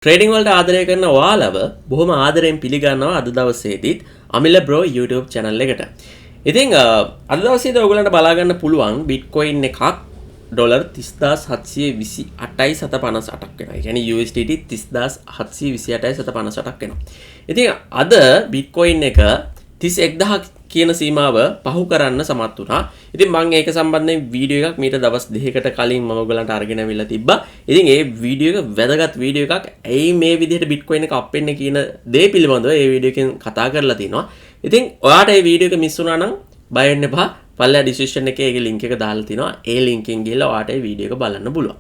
Trading වලට ආදරය කරන ඔයාලව බොහොම ආදරයෙන් පිළිගන්නවා අද දවසේදීත් Amila Bro YouTube channel එකට. ඉතින් අද දවසේදී ඔයගලන්ට බලා ගන්න පුළුවන් Bitcoin එකක් ඩොලර් 30728යි 758ක් වෙනවා. ඒ කියන්නේ USDT 30728යි 758ක් වෙනවා. ඉතින් අද Bitcoin එක 31000 කියන සීමාව පහු කරන්න සමත් වුණා. ඉතින් මම ඒක සම්බන්ධයෙන් වීඩියෝ එකක් මීට දවස් 2කට කලින් මම ඔයගලන්ට අරගෙන අවිල්ලා තිබ්බා. ඉතින් ඒ වීඩියෝ එක වැදගත් වීඩියෝ එකක්. ඇයි මේ විදිහට Bitcoin එක අප් වෙන්නේ කියන දේ පිළිබඳව ඒ වීඩියෝ එකෙන් කතා කරලා තිනවා. ඉතින් ඔයාට මේ වීඩියෝ එක මිස් වුණා නම් බය වෙන්න එපා. පල්ලා ඩිස්ක්‍රිප්ෂන් එකේ ඒකේ link එක දාලා තිනවා. ඒ link එකෙන් ගිහලා ඔයාට මේ වීඩියෝ එක බලන්න පුළුවන්.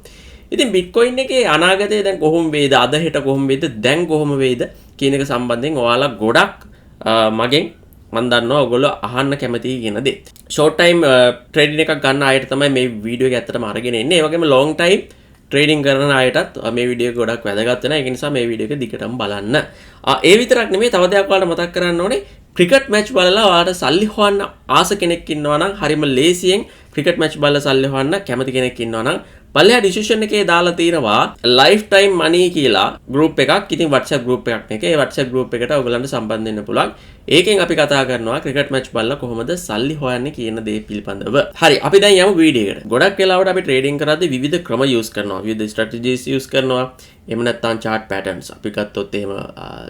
ඉතින් Bitcoin එකේ අනාගතය දැන් කොහොම වේද? අද හෙට කොහොම වේද? දැන් කොහොම වේද කියන එක සම්බන්ධයෙන් ඔයාලා ගොඩක් මගෙන් මම දන්නවා ඔයගොල්ලෝ අහන්න කැමතියි කියන දේ. ෂෝට් ටයිම් ට්‍රේඩින් එකක් ගන්න අයට තමයි මේ වීඩියෝ එක ඇත්තටම අරගෙන එන්නේ. ඒ වගේම ලොන්ග් ටයිම් ට්‍රේඩින් කරන අයටත් මේ වීඩියෝ එක ගොඩක් වැදගත් වෙනවා. ඒක නිසා මේ වීඩියෝ එක දිගටම බලන්න. ඒ විතරක් නෙමෙයි තව දෙයක් ඔයාලට මතක් කරන්න ඕනේ. ක්‍රිකට් මැච් බලලා ඔයාලට සල්ලි හොයන්න ආස කෙනෙක් ඉන්නවා නම් හරිම ලේසියෙන් ක්‍රිකට් මැච් බලලා සල්ලි හොයන්න කැමති කෙනෙක් ඉන්නවා නම් පල්ලෙහා ඩිස්ක්‍රිප්ෂන් එකේ දාලා තියෙනවා ලයිෆ් ටයිම් මනි කියලා ගෲප් එකක්. ඉතින් WhatsApp ගෲප් එකක් මේක. ඒ WhatsApp ගෲප් එකට ඔයගලන්ට සම්බන්ධ වෙන්න පුළුවන්. ඒකෙන් අපි කතා කරනවා ක්‍රිකට් මැච් බලලා කොහොමද සල්ලි හොයන්නේ කියන දේ පිළිබඳව. හරි අපි දැන් යමු වීඩියෝ එකට. ගොඩක් වෙලාවට අපි ට්‍රේඩින් කරද්දී විවිධ ක්‍රම යූස් කරනවා. විවිධ ස්ට්‍රැටජිස් යූස් කරනවා. එහෙම නැත්නම් chart patterns අපි ගත්තොත් එහෙම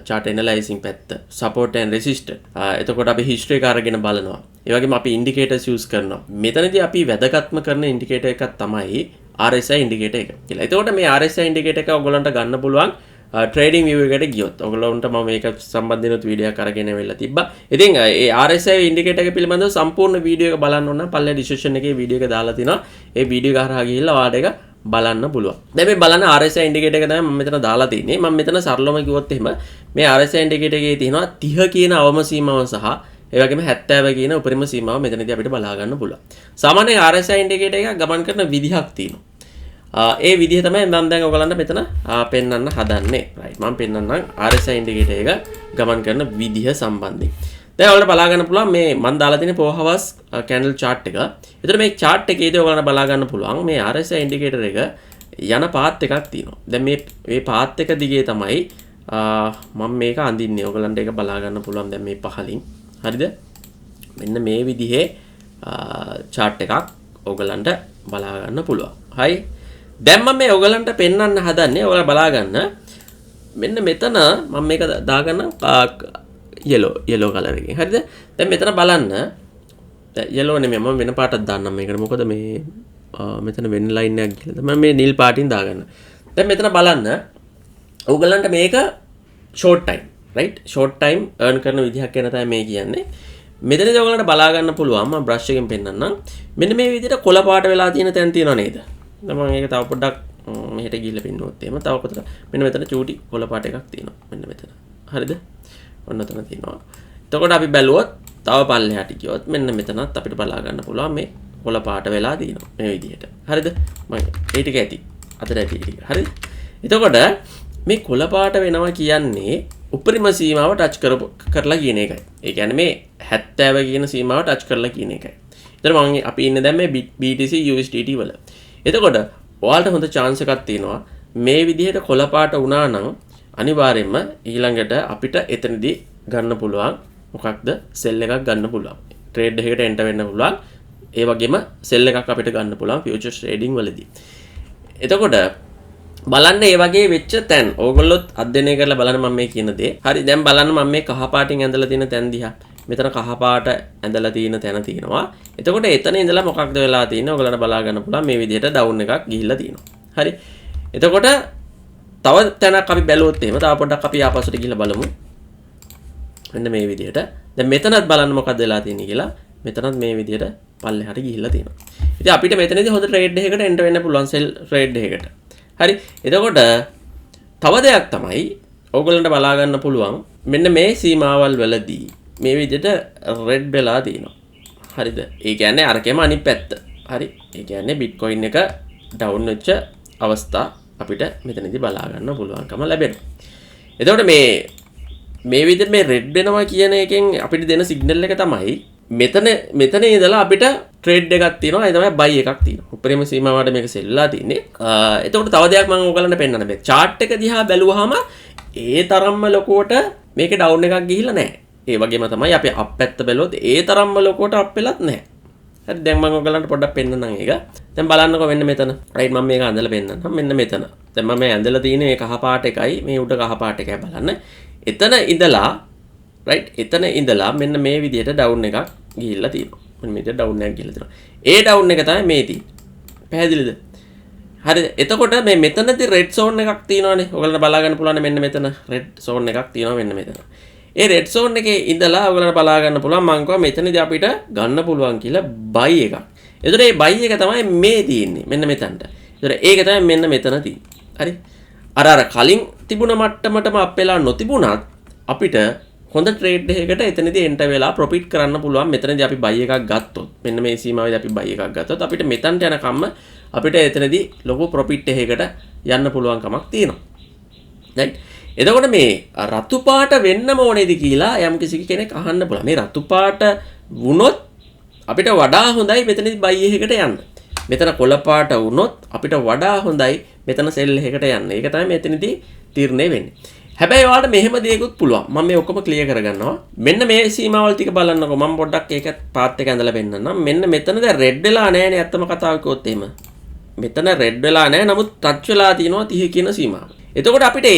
chart analyzing පැත්ත, support and resistance. එතකොට අපි history එක අරගෙන බලනවා. ඒ වගේම අපි indicators use කරනවා. මෙතනදී අපි වැදගත්ම කරන indicator එකක් තමයි RSI indicator එක කියලා. එතකොට මේ RSI indicator එක ඔයගොල්ලන්ට ගන්න පුළුවන් trading view එකට ගියොත්. ඔයගොල්ලන්ට මම මේක සම්බන්ධව වීඩියෝ එකක් අරගෙන වෙලා තිබ්බා. ඉතින් ඒ RSI indicator එක පිළිබඳව සම්පූර්ණ වීඩියෝ එක බලන්න ඕන නම් පල්ලෙහා description එකේ වීඩියෝ එක දාලා තිනවා. ඒ වීඩියෝ එක හරහා ගිහිල්ලා ඔයාලට ඒක බලන්න පුළුවන්. දැන් මේ බලන්න RSI indicator එක තමයි මම මෙතන දාලා තියෙන්නේ. මම මෙතන සරලවම කිව්වොත් එහෙම මේ RSI indicator එකේ තියෙනවා 30 කියන අවම සීමාව සහ ඒ වගේම 70 කියන උපරිම සීමාව මෙතනදී අපිට බලා ගන්න පුළුවන්. සාමාන්‍ය RSI indicator එක ගමන් කරන විදිහක් තියෙනවා. ඒ විදිහ තමයි මම දැන් ඔයගලන්ට මෙතන පෙන්වන්න හදන්නේ. right මම පෙන්වන්නම් RSI indicator එක ගමන් කරන විදිහ සම්බන්ධයෙන්. දැන් ඔයාලට බලා ගන්න පුළුවන් මේ මම දාලා තියෙන 4 hours candle chart එක. ඒතර මේ chart එකේදී ඔයාලට බලා ගන්න පුළුවන් මේ RSI indicator එක යන path එකක් තියෙනවා. දැන් මේ path එක දිගේ තමයි මම මේක අඳින්නේ. ඔයගලන්ට ඒක බලා ගන්න පුළුවන් දැන් මේ පහලින්. හරිද? මෙන්න මේ විදිහේ chart එකක් ඔයගලන්ට බලා ගන්න පුළුවන්. හරි? දැන් මම මේ ඔයගලන්ට පෙන්වන්න හදන්නේ ඔයාලා බලා ගන්න. මෙන්න මෙතන මම මේක දාගන්න yellow color එකකින්. හරිද? දැන් මෙතන බලන්න. yellow නෙමෙයි මම වෙන පාටක් දාන්නම් මේකට. මොකද මේ මෙතන වෙන line එකක් ගිහලා මම මේ නිල් පාටින් දාගන්න. දැන් මෙතන බලන්න. ඔයගලන්ට මේක short time, right? short time earn කරන විදිහක් ගැන තමයි මේ කියන්නේ. මෙතනදී ඔයගලන්ට බලා ගන්න පුළුවන් මම brush එකෙන් පෙන්නන්නම්. මෙන්න මේ විදිහට කොළ පාට වෙලා තියෙන තැන් තියෙනව නේද? දැන් මම ඒක තව පොඩ්ඩක් මෙහෙට ගිහිල්ලා පෙන්නුවොත් එහෙම තව පොඩ්ඩක් මෙන්න මෙතන චූටි කොළ පාට එකක් තියෙනවා. මෙන්න මෙතන. හරිද? ඔන්න ඔතන තියෙනවා. එතකොට අපි බැලුවොත් තව පල්ලෙහාට ගියොත් මෙන්න මෙතනත් අපිට බලා ගන්න පුළුවන් මේ කොළ පාට වෙලා තියෙනවා. මේ විදිහට. හරිද? මම ඒ ටික ඇති. අතට ඇති ටික. හරිද? එතකොට මේ කොළ පාට වෙනවා කියන්නේ උපරිම සීමාව ටච් කරලා කියන එකයි. ඒ කියන්නේ මේ 70 කියන සීමාව ටච් කරලා කියන එකයි. ඒතර මම අපි ඉන්නේ දැන් මේ BTC USDT වල. එතකොට ඔයාලට හොඳ chance එකක් තියෙනවා මේ විදිහට කොළ පාට වුණා නම් අනිවාර්යයෙන්ම ඊළඟට අපිට එතනදී ගන්න පුළුවන් මොකක්ද sell එකක් ගන්න පුළුවන්. trade එකකට enter වෙන්න පුළුවන්. ඒ වගේම sell එකක් අපිට ගන්න පුළුවන් futures trading වලදී. එතකොට බලන්න මේ වගේ වෙච්ච තැන් ඕගොල්ලොත් අධ්‍යයනය කරලා බලන්න මම මේ කියන දේ. හරි දැන් බලන්න මම මේ කහ පාටින් ඇඳලා තියෙන තැන් දිහා. මෙතන කහ පාට ඇඳලා තියෙන තැන තියෙනවා. එතකොට එතන ඉඳලා මොකක්ද වෙලා තියෙන්නේ? ඔයගලන්ට බලා ගන්න පුළුවන් මේ විදිහට ඩවුන් එකක් ගිහිල්ලා තියෙනවා. හරි. එතකොට තව තැනක් අපි බැලුවොත් එහෙම තව පොඩ්ඩක් අපි ආපස්සට ගිහිල්ලා බලමු. මෙන්න මේ විදිහට. දැන් මෙතනත් බලන්න මොකක්ද වෙලා තියෙන්නේ කියලා. මෙතනත් මේ විදිහට පල්ලෙහාට ගිහිල්ලා තියෙනවා. ඉතින් අපිට මෙතනදී හොඳ ට්‍රේඩ් එකකට එන්ටර් වෙන්න පුළුවන් සෙල් ට්‍රේඩ් එකකට. හරි. එතකොට තව දෙයක් තමයි ඔයගලන්ට බලා ගන්න පුළුවන් මෙන්න මේ සීමාවල් වලදී මේ විදිහට රෙඩ් වෙලා තියෙනවා. හරිද? ඒ කියන්නේ අරකෙම අනිත් පැත්ත. හරි. ඒ කියන්නේ Bitcoin එක ඩවුන් වෙච්ච අවස්ථා අපිට මෙතනදී බලා ගන්න පුළුවන්කම ලැබෙනවා. එතකොට මේ විදිහට මේ රෙඩ් වෙනවා කියන එකෙන් අපිට දෙන සිග්නල් එක තමයි මෙතන ඉඳලා අපිට ට්‍රේඩ් එකක් තියෙනවා. ඒ තමයි බයි එකක් තියෙනවා. උපරිම සීමාවට මේක සෙල්ලා තින්නේ. එතකොට තව දෙයක් මම ඔයගලන්ට පෙන්නන්න බෑ. chart එක දිහා බැලුවාම ඒ තරම්ම ලොකුවට මේක ඩවුන් එකක් ගිහිල්ලා නැහැ. ඒ වගේම තමයි අපි අප් පැත්ත බැලුවොත් ඒ තරම්ම ලොකුවට අප් වෙලත් නැහැ. හරි දැන් මම ඔයගලන්ට පොඩ්ඩක් පෙන්නන්නම් ඒක. දැන් බලන්නකෝ මෙන්න මෙතන. රයිට් මම මේක ඇඳලා පෙන්නන්නම්. මෙන්න මෙතන. දැන් මම මේ ඇඳලා තියෙන මේ කහ පාට එකයි මේ උඩ කහ පාට එකයි බලන්න. එතන ඉඳලා රයිට් එතන ඉඳලා මෙන්න මේ විදිහට ඩවුන් එකක් ගිහිල්ලා තියෙනවා. මෙන්න මේ විදිහට ඩවුන් එකක් ගිහිල්ලා තියෙනවා. ඒ ඩවුන් එක තමයි මේ තියෙන්නේ. පැහැදිලිද? හරිද? එතකොට මේ මෙතනදී රෙඩ් zone එකක් තියෙනවානේ. ඔයගලන්ට බලා ගන්න පුළුවන් මෙන්න මෙතන රෙඩ් zone එකක් තියෙනවා මෙන්න මෙතන. ඒ රෙඩ් zone එකේ ඉඳලා ඔයගලන්ට බලා ගන්න පුළුවන් මම කිව්වා මෙතනදී අපිට ගන්න පුළුවන් කියලා buy එකක්. එතකොට මේ buy එක තමයි මේ තියෙන්නේ මෙන්න මෙතනට. එතකොට ඒක තමයි මෙන්න මෙතන තියෙන්නේ. හරි? අර කලින් තිබුණ මට්ටමටම අප් වෙලා නොතිබුණත් අපිට හොඳ ට්‍රේඩ් එකකට එතනදී එන්ටර් වෙලා ප්‍රොෆිට් කරන්න පුළුවන්. මෙතනදී අපි buy එකක් ගත්තොත් මෙන්න මේ සීමාවේදී අපි buy එකක් ගත්තොත් අපිට මෙතනට යනකම්ම අපිට එතනදී ලොකු ප්‍රොෆිට් එකකට යන්න පුළුවන් කමක් තියෙනවා. right? එතකොට මේ රතු පාට වෙන්නම ඕනේද කියලා යම් කිසි කෙනෙක් අහන්න පුළුවන්. මේ රතු පාට වුණොත් අපිට වඩා හොඳයි මෙතනදී buy එකකට යන්න. මෙතන කොළ පාට වුණොත් අපිට වඩා හොඳයි මෙතන sell එකකට යන්න. ඒක තමයි මෙතනදී තීරණය වෙන්නේ. හැබැයි ඔයාලට මෙහෙම දෙයක්ත් පුළුවන්. මම මේ ඔක්කොම ක්ලියර් කරගන්නවා. මෙන්න මේ සීමාවල් ටික බලන්නකෝ. මම පොඩ්ඩක් ඒක පාත් එක ඇඳලා පෙන්නන්නම්. මෙන්න මෙතන දැන් රෙඩ් වෙලා නැහැ ඇත්තම කතාව කිව්වොත් එහෙම. මෙතන රෙඩ් වෙලා නැහැ. නමුත් ටච් වෙලා තියෙනවා 30 කියන සීමාව. එතකොට අපිට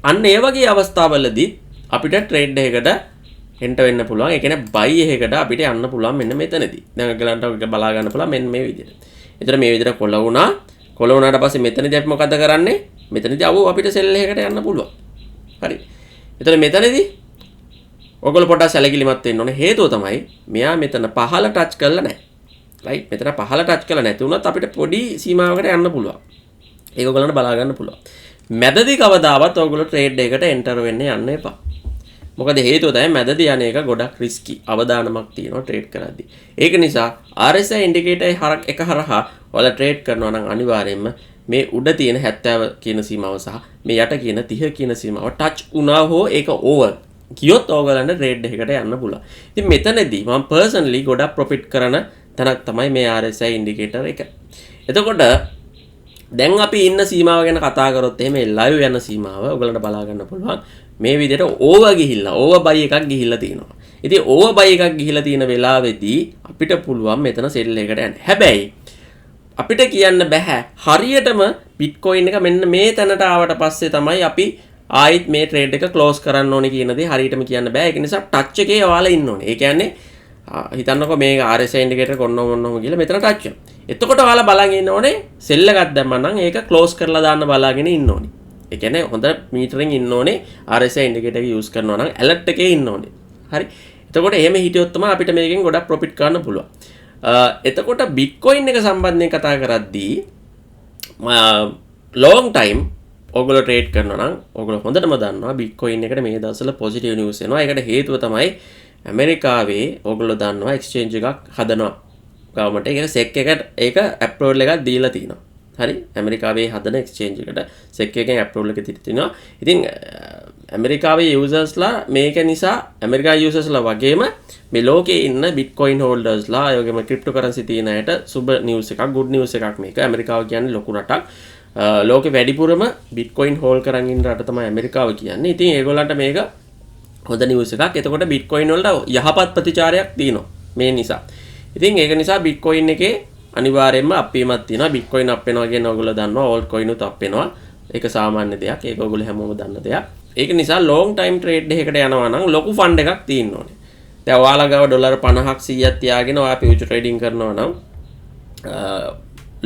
අන්න ඒ වගේ අවස්ථාවලදී අපිට ට්‍රේඩ් එකකට එන්ටර් වෙන්න පුළුවන්. ඒ කියන්නේ buy එකකට අපිට යන්න පුළුවන් මෙන්න මෙතනදී. දැන් ඔයගලන්ට බලා ගන්න පුළුවන් මෙන්න මේ විදිහට. එතන මේ විදිහට කොළ වුණා. කොළ වුණාට පස්සේ මෙතනදී අපි මොකද කරන්නේ? මෙතනදී අපිට sell එකකට යන්න පුළුවන්. හරි. එතන මෙතනදී ඔයගොල්ලෝ පොඩ්ඩක් සැලකිලිමත් වෙන්න ඕනේ. හේතුව තමයි මෙයා මෙතන පහළ ටච් කරලා නැහැ. රයිට්. මෙතන පහළ ටච් කරලා නැති වුණත් අපිට පොඩි සීමාවකට යන්න පුළුවන්. ඒක ඔයගොල්ලන්ට බලා ගන්න පුළුවන්. මැදදී කවදාවත් ඔයගොල්ලෝ ට්‍රේඩ් එකකට එන්ටර් වෙන්න යන්න එපා. මොකද හේතුව තමයි මැදදී යන එක ගොඩක් රිස්කි. අවදානමක් තියෙනවා ට්‍රේඩ් කරද්දී. ඒක නිසා RSI ඉන්ඩිකේටර් එක හරහා ඔයාලා ට්‍රේඩ් කරනවා නම් අනිවාර්යයෙන්ම මේ උඩ තියෙන 70 කියන සීමාව සහ මේ යට කියන 30 කියන සීමාව ටච් වුණා හෝ ඒක ඕවර් ගියොත් ඔයගලන්ට ට්‍රේඩ් එකකට යන්න පුළුවන්. ඉතින් මෙතනදී මම පර්සනලි ගොඩක් ප්‍රොෆිට් කරන තැනක් තමයි මේ RSI ඉන්ඩිකේටර් එක. එතකොට දැන් අපි ඉන්න සීමාව ගැන කතා කරොත් එහෙම ලයිව් යන සීමාව ඔයගලන්ට බලා ගන්න පුළුවන්. මේ විදිහට ඕවර් ගිහිල්ලා ඕවර් බයි එකක් ගිහිල්ලා තියෙනවා. ඉතින් ඕවර් බයි එකක් ගිහිල්ලා තියෙන වෙලාවේදී අපිට පුළුවන් මෙතන සෙල් එකකට යන්න. හැබැයි අපිට කියන්න බෑ හරියටම බිට්කොයින් එක මෙන්න මේ තැනට ආවට පස්සේ තමයි අපි ආයිත් මේ ට්‍රේඩ් එක ක්ලෝස් කරන්න ඕනේ කියන දේ හරියටම කියන්න බෑ. ඒක නිසා ටච් එකේ ඔයාලා ඉන්න ඕනේ. ඒ කියන්නේ හිතන්නකෝ මේ RSI ඉන්ඩිකේටර් කොන්නම කියලා මෙතන ටච් වෙනවා. එතකොට ඔයාලා බලන් ඉන්න ඕනේ සෙල් එකක් දැම්මම නම් ඒක ක්ලෝස් කරලා දාන්න බලාගෙන ඉන්න ඕනේ. ඒ කියන්නේ හොඳ මීටරින් ඉන්න ඕනේ RSI ඉන්ඩිකේටර් එක යූස් කරනවා නම් ඇලර්ට් එකේ ඉන්න ඕනේ. හරි. එතකොට එහෙම හිටියොත් තමයි අපිට මේකෙන් ගොඩක් ප්‍රොෆිට් ගන්න පුළුවන්. එතකොට බිට්කොයින් එක සම්බන්ධයෙන් කතා කරද්දී ලොන්ග් ටයිම් ඔයගොල්ලෝ ට්‍රේඩ් කරනවා නම් ඔයගොල්ලෝ හොඳටම දන්නවා බිට්කොයින් එකට මේ දවස්වල පොසිටිව් නිවුස් එනවා. ඒකට හේතුව තමයි ඇමරිකාවේ ඔයගොල්ලෝ දන්නවා එක්ස්චේන්ජ් එකක් හදනවා. ගවර්න්මන්ට් එක සෙක් එකට ඒක අප්‍රූවල් එකක් දීලා තිනවා. හරි. ඇමරිකාවේ හදන එක්ස්චේන්ජ් එකට සෙක් එකෙන් අප්‍රූවල් එක දීලා තිනවා. ඉතින් ඇමරිකාවේ යූසර්ස්ලා මේක නිසා ඇමරිකාවේ යූසර්ස්ලා වගේම මේ ලෝකේ ඉන්න බිට්කොයින් හෝල්ඩර්ස්ලා ඒ වගේම ක්‍රිප්ටෝ කරන්සි තියෙන අයට සුබ නිවුස් එකක් ගුඩ් නිවුස් එකක් මේක. ඇමරිකාව කියන්නේ ලොකු රටක්. ලෝකේ වැඩිපුරම බිට්කොයින් හෝල්ඩ් කරන් ඉන්න රට තමයි ඇමරිකාව කියන්නේ. ඉතින් ඒගොල්ලන්ට මේක හොඳ නිවුස් එකක්. එතකොට බිට්කොයින් වලට යහපත් ප්‍රතිචාරයක් තියෙනවා මේ නිසා. ඉතින් ඒක නිසා බිට්කොයින් එකේ අනිවාර්යයෙන්ම අප්වීමක් තියෙනවා. බිට්කොයින් අප් වෙනවා කියන ඔයගොල්ලෝ දන්නවා. ඕල්ට් කොයිනුත් අප් වෙනවා. ඒක සාමාන්‍ය දෙයක්. ඒක ඔයගොල්ලෝ හැමෝම දන්න දෙයක්. ඒක නිසා ලොන්ග් ටයිම් ට්‍රේඩ් එකකට යනවා නම් ලොකු ෆන්ඩ් එකක් තියෙන්න ඕනේ. දැන් ඔයාලා ගාව ඩොලර් 50ක් 100ක් තියාගෙන ඔයා ෆියුචර් ට්‍රේඩින් කරනවා නම්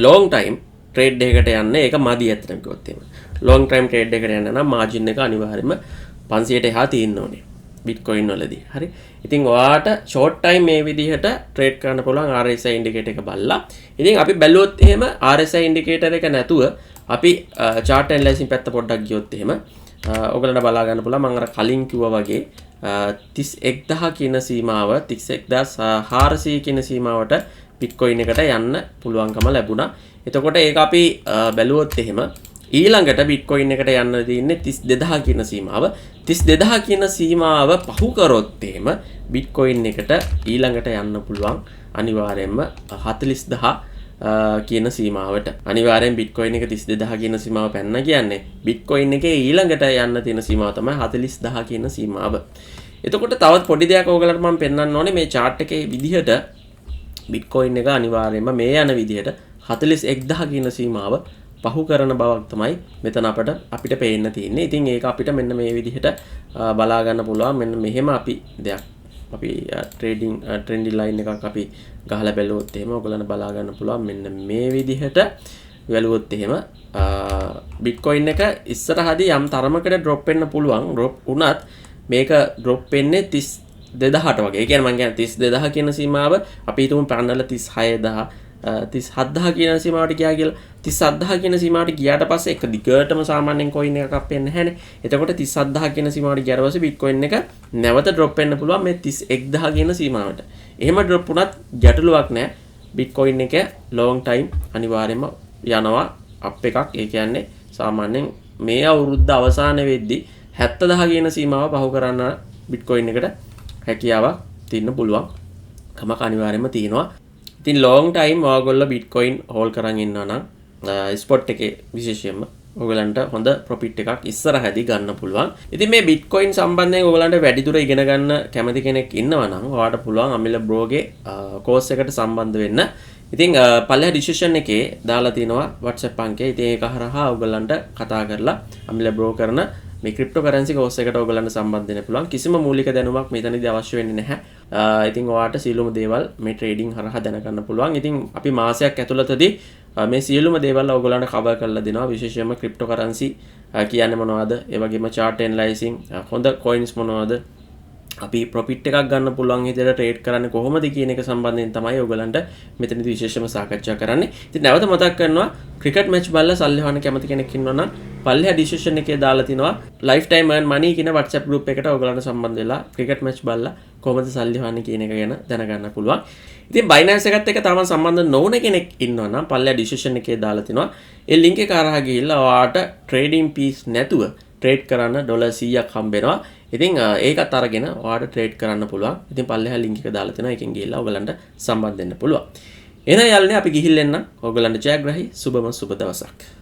ලොන්ග් ටයිම් ට්‍රේඩ් එකකට යන්න ඒක මදි ඇත්තටම කිව්වොත් එහෙම. ලොන්ග් ටයිම් ට්‍රේඩ් එකකට යන්න නම් මාජින් එක අනිවාර්යයෙන්ම 500ට එහා තියෙන්න ඕනේ. බිට්කොයින් වලදී. හරි. ඉතින් ඔයාට ෂෝට් ටයිම් මේ විදිහට ට්‍රේඩ් කරන්න පුළුවන් RSI ඉන්ඩිකේටර් එක බලලා. ඉතින් අපි බැලුවොත් එහෙම RSI ඉන්ඩිකේටර් එක නැතුව අපි chart analysis පැත්ත පොඩ්ඩක් ගියොත් එහෙම ඔයගලන්ට බලා ගන්න පුළුවන් මම අර කලින් කිව්වා වගේ 31000 කියන සීමාව 31400 කියන සීමාවට බිට්කොයින් එකට යන්න පුළුවන්කම ලැබුණා. එතකොට ඒක අපි බැලුවොත් එහෙම ඊළඟට බිට්කොයින් එකට යන්න තියෙන්නේ 32000 කියන සීමාව. 32000 කියන සීමාව පහු කරොත් එහෙම බිට්කොයින් එකට ඊළඟට යන්න පුළුවන් අනිවාර්යයෙන්ම 40000 කියන සීමාවට. අනිවාර්යෙන් බිට්කොයින් එක 32000 කියන සීමාව පැන්න කියන්නේ බිට්කොයින් එකේ ඊළඟට යන්න තියෙන සීමාව තමයි 40000 කියන සීමාව. එතකොට තවත් පොඩි දෙයක් ඔයගලට මම පෙන්වන්න ඕනේ මේ chart එකේ විදිහට බිට්කොයින් එක අනිවාර්යයෙන්ම මේ යන විදිහට 41000 කියන සීමාව පහු කරන බවක් තමයි මෙතන අපිට පේන්න තියෙන්නේ. ඉතින් ඒක අපිට මෙන්න මේ විදිහට බලා ගන්න පුළුවන්. මෙන්න මෙහෙම අපි දෙයක් අපි ට්‍රේඩින් ට්‍රෙන්ඩි ලයින් එකක් අපි ගහලා බැලුවොත් එහෙම ඔයගලන්ට බලා ගන්න පුළුවන් මෙන්න මේ විදිහට බැලුවොත් එහෙම බිට්කොයින් එක ඉස්සරහදී යම් තරමකට ඩ්‍රොප් වෙන්න පුළුවන්. ඩ්‍රොප් වුණත් මේක ඩ්‍රොප් වෙන්නේ 32000ට වගේ. ඒ කියන්නේ මම කියන්නේ 32000 කියන සීමාව අපි හිතමු පැනල 36000 37000 කියන සීමාවට ගියා කියලා. 37000 කියන සීමාවට ගියාට පස්සේ එක දිගටම සාමාන්‍යයෙන් කොයින් එකක් අප් වෙන්නේ නැහැනේ. එතකොට 37000 කියන සීමාවට ගියාට පස්සේ බිට්කොයින් එක නැවත ඩ්‍රොප් වෙන්න පුළුවන් මේ 31000 කියන සීමාවට. එහෙම ඩ්‍රොප් වුණත් ගැටලුවක් නැහැ. බිට්කොයින් එක ලොන්ග් ටයිම් අනිවාර්යයෙන්ම යනවා අප් එකක්. ඒ කියන්නේ සාමාන්‍යයෙන් මේ අවුරුද්ද අවසාන වෙද්දී 70000 කියන සීමාව පහු කරන්න බිට්කොයින් එකට හැකියාවක් තියෙන්න පුළුවන්. කමක් අනිවාර්යයෙන්ම තියෙනවා. ඉතින් long time ඔයගොල්ලෝ බිට්කොයින් හෝල් කරන් ඉන්නවා නම් ස්පොට් එකේ විශේෂයෙන්ම ඔයගලන්ට හොඳ ප්‍රොෆිට් එකක් ඉස්සරහදී ගන්න පුළුවන්. ඉතින් මේ බිට්කොයින් සම්බන්ධයෙන් ඔයගලන්ට වැඩිදුර ඉගෙන ගන්න කැමති කෙනෙක් ඉන්නවා නම් ඔයාලට පුළුවන් අමිල බ්‍රෝගේ කෝස් එකට සම්බන්ධ වෙන්න. ඉතින් පල්ලෙහා ඩිස්ක්‍රිප්ෂන් එකේ දාලා තිනවා WhatsApp අංකය. ඉතින් ඒක හරහා ඔයගලන්ට කතා කරලා අමිල බ්‍රෝ කරන මේ ක්‍රිප්ටෝකරන්සි කෝස් එකට ඔයගලන්ට සම්බන්ධ වෙන්න පුළුවන්. කිසිම මූලික දැනුමක් මෙතනදී අවශ්‍ය වෙන්නේ නැහැ. ඉතින් ඔයාලට සියලුම දේවල් මේ ට්‍රේඩින් හරහා දැනගන්න පුළුවන්. ඉතින් අපි මාසයක් ඇතුළතදී මේ සියලුම දේවල් ඔයගලන්ට කවර් කරලා දෙනවා. විශේෂයෙන්ම ක්‍රිප්ටෝකරන්සි කියන්නේ මොනවද? ඒ වගේම chart analyzing හොඳ coins මොනවද? අපි ප්‍රොෆිට් එකක් ගන්න පුළුවන් විදිහට ට්‍රේඩ් කරන්නේ කොහොමද කියන එක සම්බන්ධයෙන් තමයි ඔයගලන්ට මෙතනදී විශේෂම සාකච්ඡා කරන්නේ. ඉතින් නැවත මතක් කරනවා ක්‍රිකට් මැච් බලලා සල්ලි හොයන්න කැමති කෙනෙක් ඉන්නවා නම් පල්ලෙහා ඩිස්ක්‍රිප්ෂන් එකේ දාලා තිනවා lifetime earn money කියන WhatsApp group එකට ඔයගලන්ට සම්බන්ධ වෙලා ක්‍රිකට් මැච් බලලා කොහොමද සල්ලි හොයන්නේ කියන එක ගැන දැනගන්න පුළුවන්. ඉතින් Binance එකත් එක්ක තාම සම්බන්ධ නොවුන කෙනෙක් ඉන්නවා නම් පල්ලෙහා ඩිස්ක්‍රිප්ෂන් එකේ දාලා තිනවා. ඒ link එක හරහා ගිහිල්ලා ඔයාට trading fees නැතුව ට්‍රේඩ් කරන්න $100ක් හම්බ වෙනවා. ඉතින් ඒකත් අරගෙන ඔයාලට ට්‍රේඩ් කරන්න පුළුවන්. ඉතින් පල්ලෙහා link එක දාලා තියෙනවා. එකෙන් ගිහිල්ලා ඔයගලන්ට සම්බන්ධ වෙන්න පුළුවන්. එහෙනම් යාළුවනේ අපි ගිහිල්ලා එන්න. ඔයගලන්ට ජයග්‍රහී සුබම සුබ දවසක්.